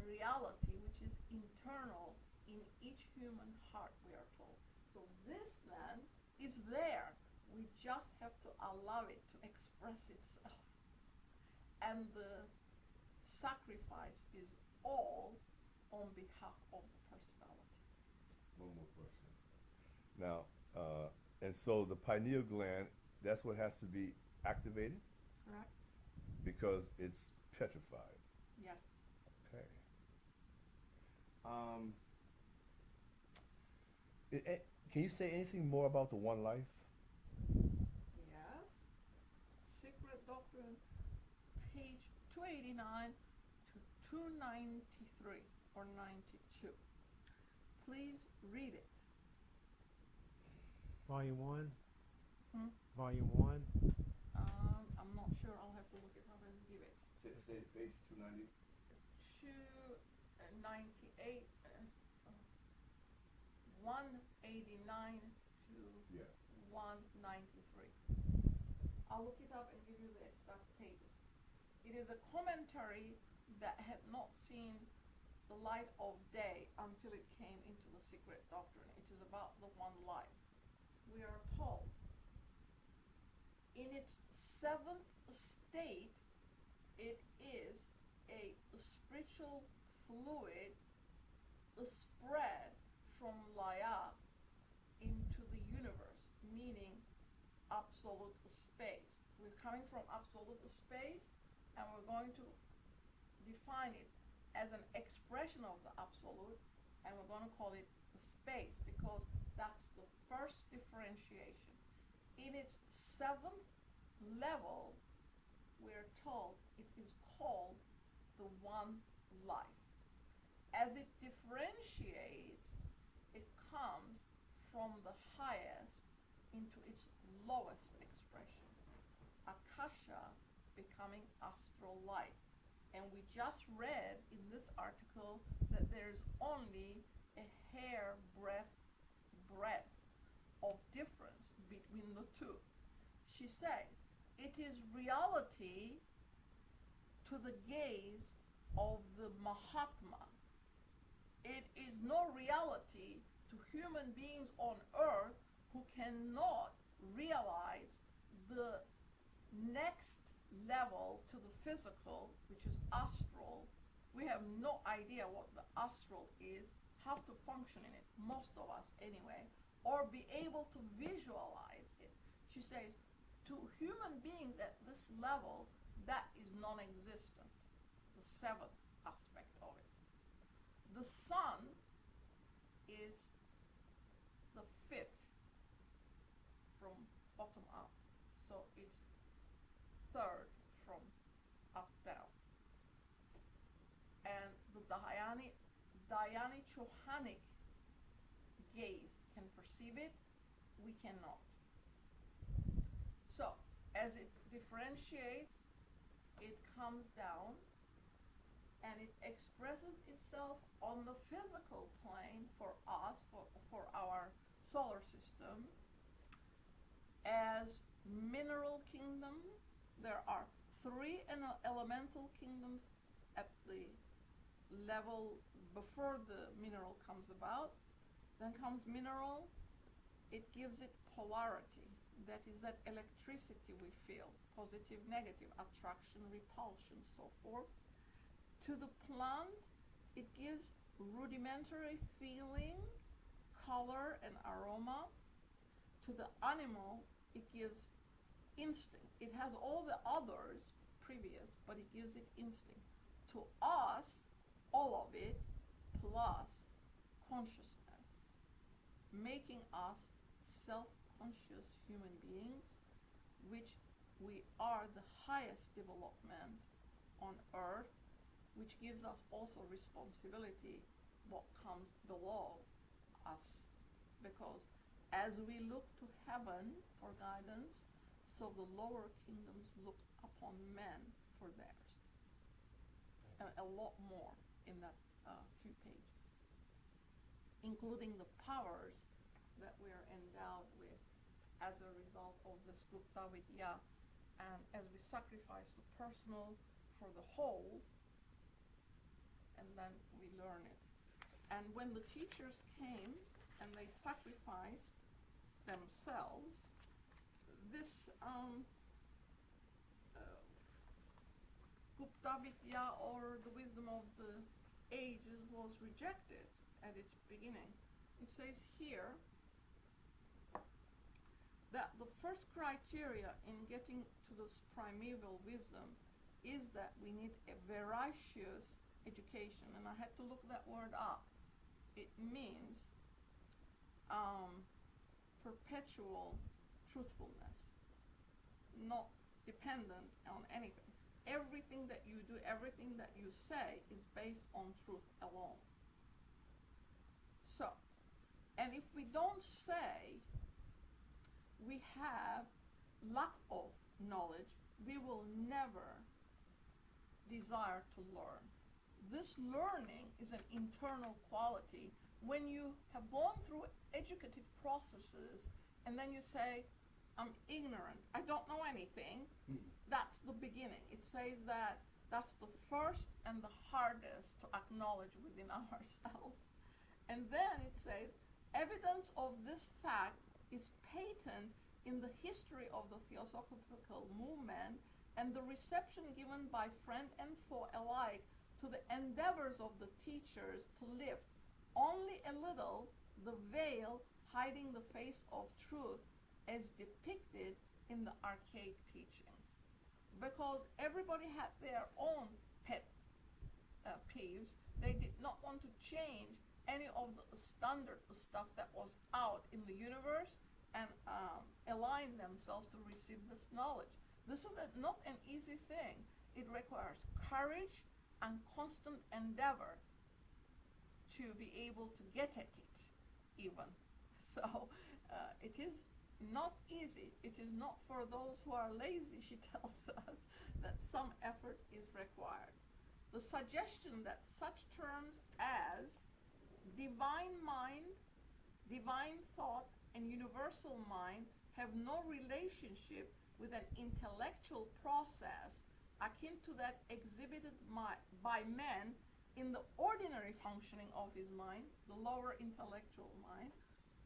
reality, which is internal in each human heart, we are told. So this then is there. We just have to allow it to express itself. And the sacrifice is all on behalf of the personality. One more question. Now, and so the pineal gland, that's what has to be activated? Correct? Because it's petrified. Yes. Okay. Can you say anything more about the one life? Yes. Secret Doctrine, page 289 to 293 or 92. Please read it. Volume 1? Volume 1? I'm not sure. I'll have to look it up and give it. Say page 290. 298, 189 to Yes. 193. I'll look it up and give you the exact pages. It is a commentary that had not seen the light of day until it came into the Secret Doctrine. It is about the one life. We are told in its 7th state, it is a spiritual fluid spread from Laya into the universe, meaning absolute space. We're coming from absolute space and we're going to define it as an expression of the absolute, and we're going to call it the space because that's the first differentiation. In its 7th level, we're told it is called the one life. As it differentiates, it comes from the highest into its lowest expression. Akasha becoming astral light. And we just read in this article that there's only a hair breadth of difference between the two. She says, it is reality to the gaze of the Mahatma. It is no reality to human beings on earth who cannot realize the next level to the physical, which is astral. We have no idea what the astral is, how to function in it, most of us anyway, or be able to visualize it. She says, to human beings at this level, that is non-existent, the 7th aspect of it. The sun is the 5th from bottom up, so it's 3rd from up down. And the Dhyani Dhyani-Chohanic gaze can perceive it, we cannot. So, as it differentiates, it comes down and it expresses itself on the physical plane for us, for our solar system, as mineral kingdom. There are 3 elemental kingdoms at the level before the mineral comes about. Then comes mineral. It gives it polarity. That is that electricity we feel, positive, negative, attraction, repulsion, so forth. To the plant, it gives rudimentary feeling, color, and aroma. To the animal, it gives instinct. It has all the others previous, but it gives it instinct. To us, all of it plus consciousness, making us self-conscious human beings, which we are the highest development on earth, which gives us also responsibility what comes below us, because as we look to heaven for guidance, so the lower kingdoms look upon men for theirs, and a lot more in that few pages, including the powers that we are endowed with as a result of this Gupta Vidya, and as we sacrifice the personal for the whole, and then we learn it. And when the teachers came and they sacrificed themselves, this Gupta Vidya, or the wisdom of the ages, was rejected at its beginning. It says here that the first criteria in getting to this primeval wisdom is that we need a veracious education, and I had to look that word up. It means perpetual truthfulness, not dependent on anything. Everything that you do, everything that you say is based on truth alone. So, and if we don't say we have lack of knowledge, we will never desire to learn. This learning is an internal quality. When you have gone through educative processes and then you say, I'm ignorant, I don't know anything, that's the beginning. It says that that's the first and the hardest to acknowledge within ourselves. And then it says, evidence of this fact is patent in the history of the Theosophical movement and the reception given by friend and foe alike to the endeavors of the teachers to lift only a little the veil hiding the face of truth as depicted in the archaic teachings. Because everybody had their own pet peeves, they did not want to change any of the standard stuff that was out in the universe and align themselves to receive this knowledge. This is not an easy thing. It requires courage and constant endeavor to be able to get at it, even. So it is not easy. It is not for those who are lazy, she tells us, that some effort is required. The suggestion that such terms as divine mind, divine thought, and universal mind have no relationship with an intellectual process akin to that exhibited by man in the ordinary functioning of his mind, the lower intellectual mind,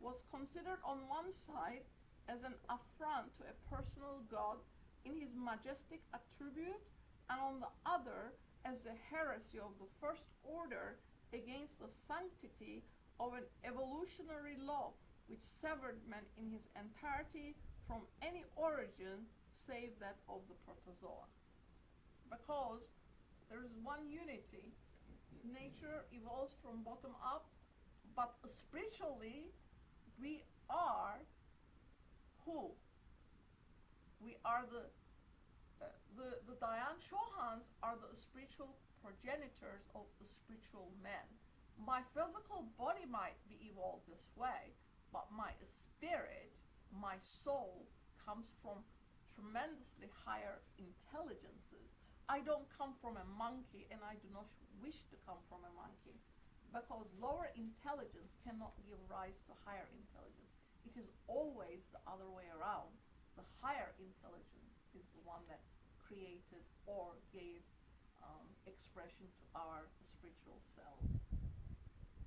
was considered on one side as an affront to a personal God in his majestic attributes, and on the other as the heresy of the first order against the sanctity of an evolutionary law which severed man in his entirety from any origin save that of the protozoa. Because there is one unity. Nature evolves from bottom up, but spiritually we are who? We are the Dayan Shohans are the spiritual progenitors of the spiritual men. My physical body might be evolved this way, but my spirit, my soul, comes from tremendously higher intelligences. I don't come from a monkey, and I do not wish to come from a monkey, because lower intelligence cannot give rise to higher intelligence. It is always the other way around. The higher intelligence is the one that created or gave expression to our spiritual selves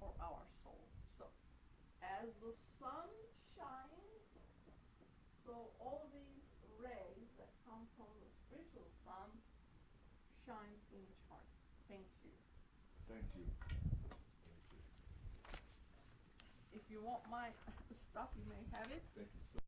or our soul. So, as the sun shines, so all these rays that come from the spiritual sun shines in each heart. Thank you. Thank you. If you want my stuff, you may have it. Thank you so